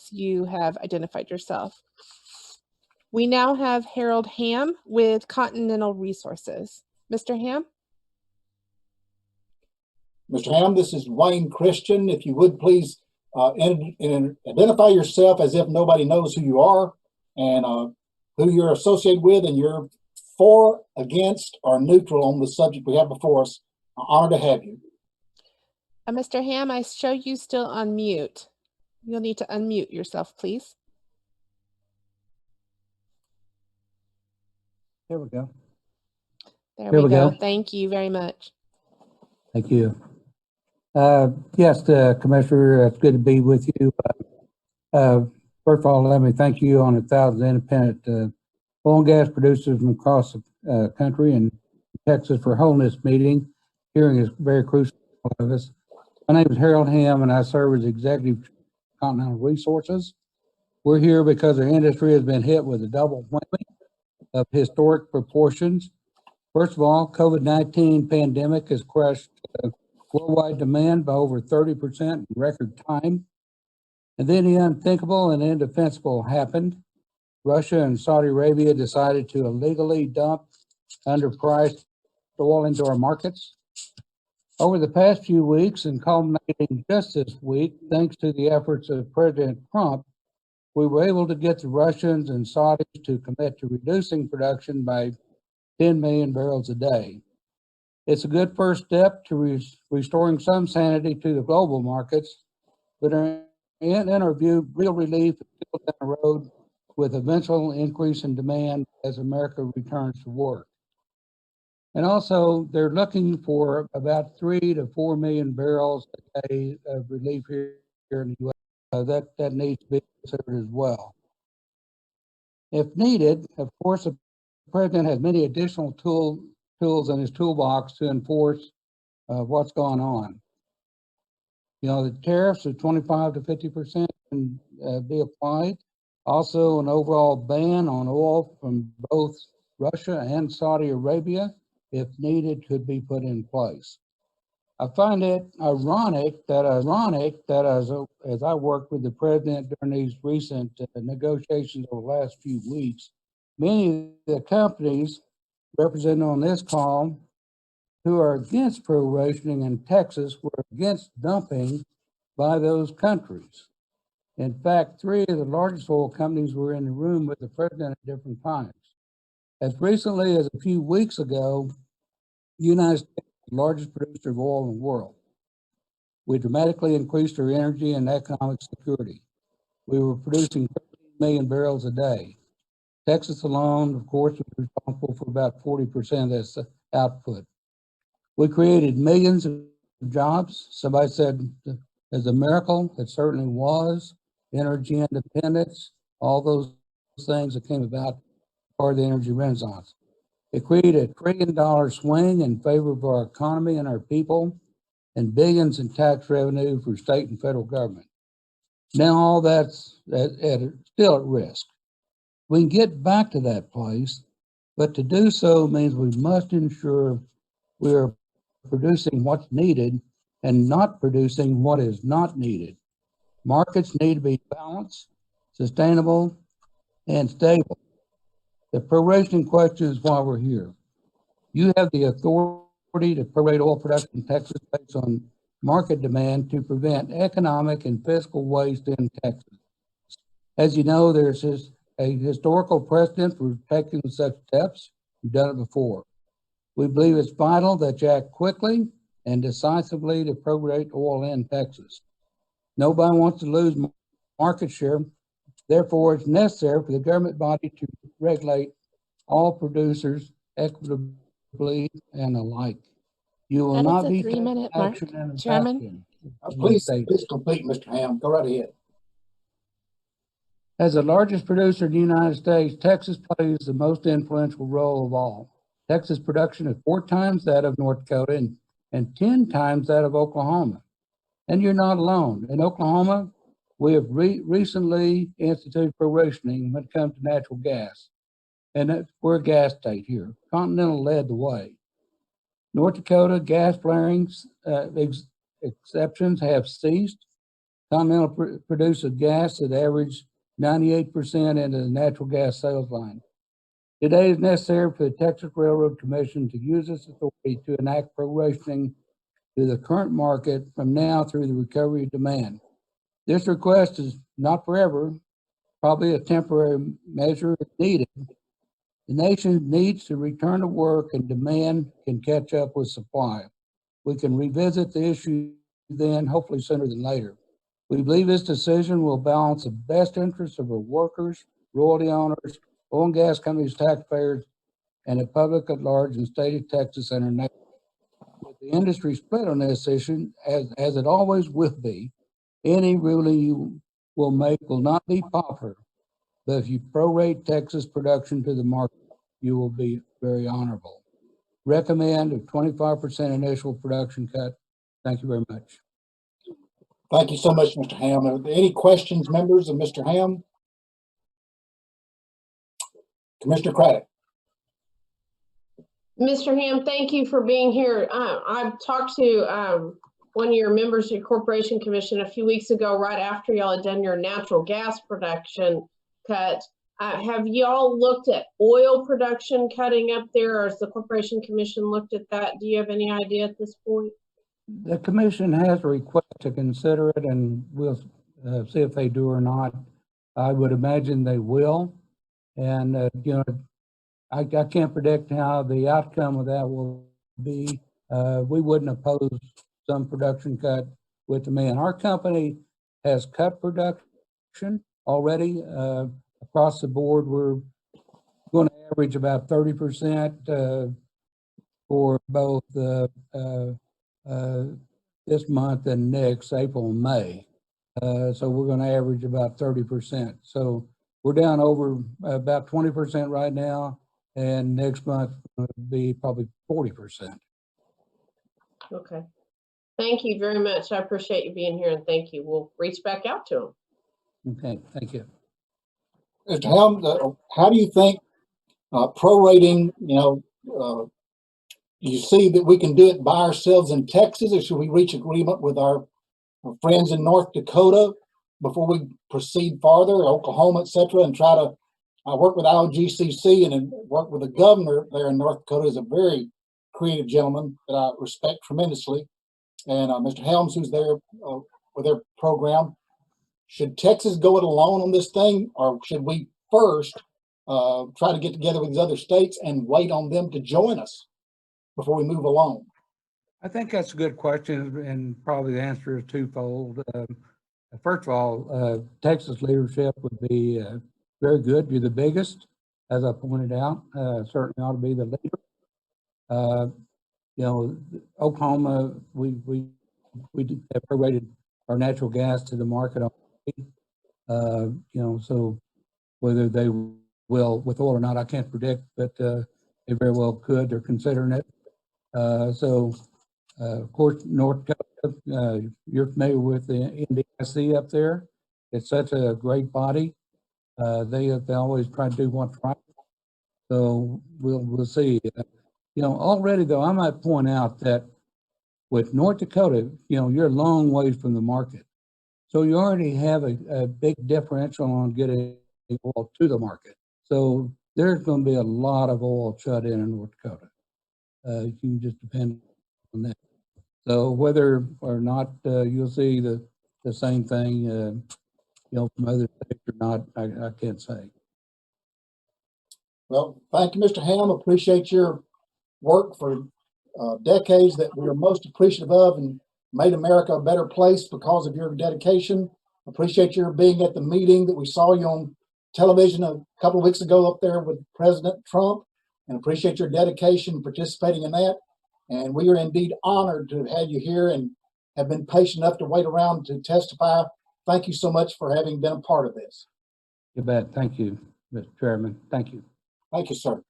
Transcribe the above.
once you have identified yourself. We now have Harold Hamm with Continental Resources. Mr. Hamm? Mr. Hamm, this is Wayne Christian. If you would please identify yourself as if nobody knows who you are and who you're associated with, and you're for, against, or neutral on the subject we have before us. I'm honored to have you. Mr. Hamm, I show you still on mute. You'll need to unmute yourself, please. There we go. There we go. Thank you very much. Thank you. Yes, Commissioner, it's good to be with you. First of all, let me thank you on 1,000 independent oil and gas producers from across the country and Texas for holding this meeting. Hearing is very crucial for all of us. My name is Harold Hamm, and I serve as Executive Chairman of Continental Resources. We're here because our industry has been hit with a double whammy of historic proportions. First of all, COVID-19 pandemic has crushed worldwide demand by over 30% in record time. And then the unthinkable and indefensible happened. Russia and Saudi Arabia decided to illegally dump underpriced oil into our markets. Over the past few weeks, and culminating just this week, thanks to the efforts of President Trump, we were able to get the Russians and Saudis to commit to reducing production by 10 million barrels a day. It's a good first step to restoring some sanity to the global markets, but in our view, real relief is still down the road with eventual increase in demand as America returns to work. And also, they're looking for about 3 to 4 million barrels a day of relief here in the U.S. That needs to be considered as well. If needed, of course, the President has many additional tools in his toolbox to enforce what's going on. You know, the tariffs of 25 to 50% can be applied. Also, an overall ban on oil from both Russia and Saudi Arabia, if needed, could be put in place. I find it ironic that as I worked with the President during these recent negotiations over the last few weeks, many of the companies represented on this call who are against pro-rationing in Texas were against dumping by those countries. In fact, 3 of the largest oil companies were in the room with the President at different times. As recently as a few weeks ago, the United States is the largest producer of oil in the world. We dramatically increased our energy and economic security. We were producing 13 million barrels a day. Texas alone, of course, was responsible for about 40% of this output. We created millions of jobs. Somebody said as a miracle, it certainly was. Energy independence, all those things that came about part of the energy renaissance. It created a $1 trillion swing in favor of our economy and our people, and billions in tax revenue for state and federal government. Now all that's still at risk. We can get back to that place, but to do so means we must ensure we are producing what's needed and not producing what is not needed. Markets need to be balanced, sustainable, and stable. The proration question is why we're here. You have the authority to prorate oil production in Texas based on market demand to prevent economic and fiscal waste in Texas. As you know, there's a historical precedent for taking such steps. We've done it before. We believe it's vital that you act quickly and decisively to prorate oil in Texas. Nobody wants to lose market share. Therefore, it's necessary for the government body to regulate all producers equitably and alike. You will not be taking 3-minute mark, Chairman. Please complete, Mr. Hamm. Go right ahead. As the largest producer in the United States, Texas plays the most influential role of all. Texas production is 4 times that of North Dakota and 10 times that of Oklahoma. And you're not alone. In Oklahoma, we have recently instituted prorationing when it comes to natural gas. And we're a gas state here. Continental led the way. North Dakota gas flaring exceptions have ceased. Continental produces gas that averaged 98% into the natural gas sales line. Today is necessary for the Texas Railroad Commission to use its authority to enact prorationing to the current market from now through the recovery of demand. This request is not forever, probably a temporary measure if needed. The nation needs to return to work and demand can catch up with supply. We can revisit the issue then, hopefully sooner than later. We believe this decision will balance the best interests of our workers, royalty owners, oil and gas companies, taxpayers, and the public at large in the state of Texas and our nation. With the industry split on this issue, as it always will be, any ruling you will make will not be popular. But if you prorate Texas production to the market, you will be very honorable. Recommend a 25% initial production cut. Thank you very much. Thank you so much, Mr. Hamm. Are there any questions, members of Mr. Hamm? Commissioner Craddock. Mr. Hamm, thank you for being here. I talked to one of your members of your Corporation Commission a few weeks ago, right after y'all had done your natural gas production cut. Have y'all looked at oil production cutting up there, or has the Corporation Commission looked at that? Do you have any idea at this point? The commission has a request to consider it, and we'll see if they do or not. I would imagine they will. And, you know, I can't predict how the outcome of that will be. We wouldn't oppose some production cut with demand. Our company has cut production already across the board. We're going to average about 30% for both this month and next, April and May. So we're going to average about 30%. So we're down over about 20% right now, and next month will be probably 40%. Okay. Thank you very much. I appreciate you being here, and thank you. We'll reach back out to them. Okay, thank you. Mr. Hamm, how do you think prorating, you see that we can do it by ourselves in Texas, or should we reach agreement with our friends in North Dakota before we proceed farther, Oklahoma, et cetera, and try to work with IOGCC and work with the governor there in North Dakota? Is a very creative gentleman that I respect tremendously. And Mr. Helms, who's there with their program. Should Texas go it alone on this thing, or should we first try to get together with these other states and wait on them to join us before we move along? I think that's a good question, and probably the answer is twofold. First of all, Texas leadership would be very good. You're the biggest, as I pointed out. Certainly ought to be the leader. Oklahoma, we have prorated our natural gas to the market already. So whether they will with oil or not, I can't predict, but they very well could. They're considering it. Of course, North Dakota, you're familiar with the NDIC up there. It's such a great body. They always try to do what's right. So we'll see. Already though, I might point out that with North Dakota, you're a long ways from the market. So you already have a big differential on getting oil to the market. So there's going to be a lot of oil shut in North Dakota. You can just depend on that. So whether or not you'll see the same thing, from other states or not, I can't say. Well, thank you, Mr. Hamm. Appreciate your work for decades that we are most appreciative of, and made America a better place because of your dedication. Appreciate your being at the meeting that we saw you on television a couple of weeks ago up there with President Trump, and appreciate your dedication participating in that. And we are indeed honored to have had you here and have been patient enough to wait around to testify. Thank you so much for having been a part of this. You bet. Thank you, Mr. Chairman. Thank you. Thank you, sir.